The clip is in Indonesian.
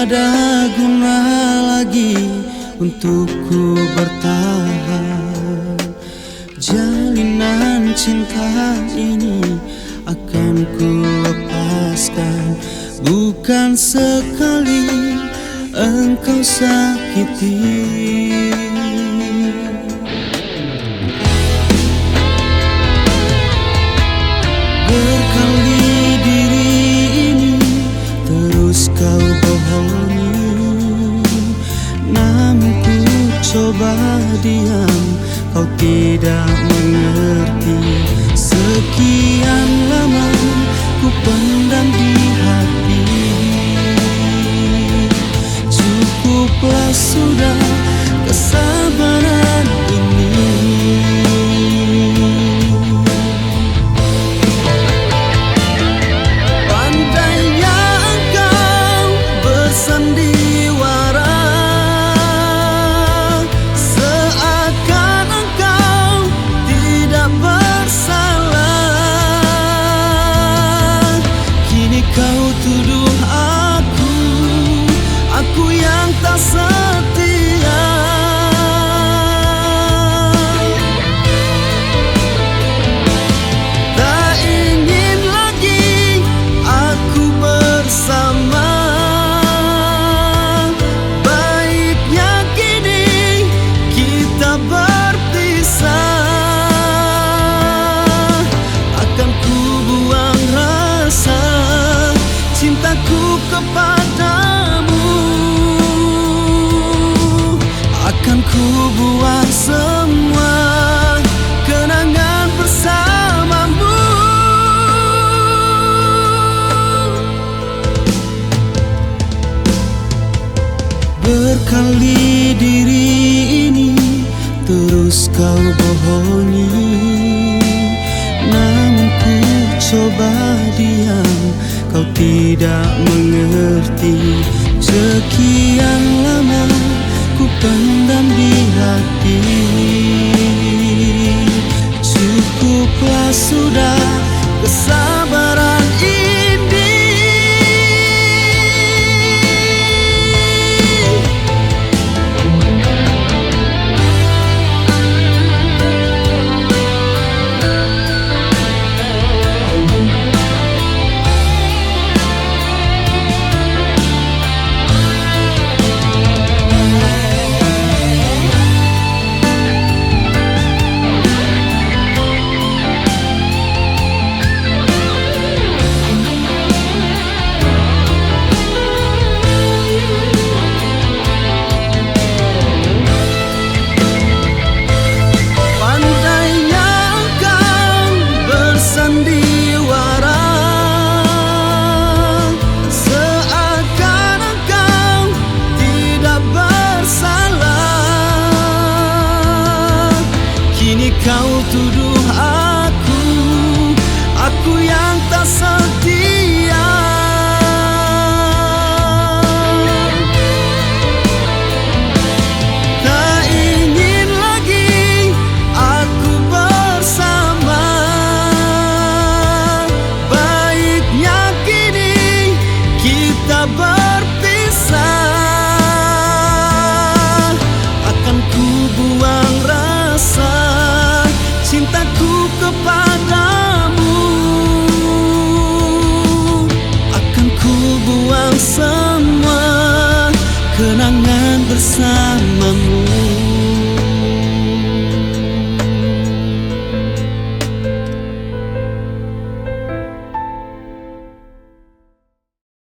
tiada guna lagi untukku bertahan. Jalinan cinta ini akan ku lepaskan, bukan sekali engkau sakiti. Berkali diri ini terus kau bohongi, namun ku coba diam, kau tidak mengerti. Sekian lama ku pendam di hati, cukuplah sudah kesabaran ini. Pandainya engkau bersandiwara, seakan engkau tidak bersalah. Kini kau tuduh aku yang tak setia. Tak ingin lagi aku bersama, baiknya kini kita berpisah. Akan ku buang rasa cintaku kepadamu, akan ku buang semua kenangan bersamamu. Berkali diri ini terus kau bohongi, namun ku coba diam, kau tidak mengerti. Sekian lama ku pendam di hati, cukuplah sudah kesabaran ini. Kini kau tuduh aku yang tak setia. Tak ingin lagi aku bersama, baiknya kini kita berpisah. Akan ku buang rasa cintaku kepadamu, akan ku buang semua kenangan bersamamu.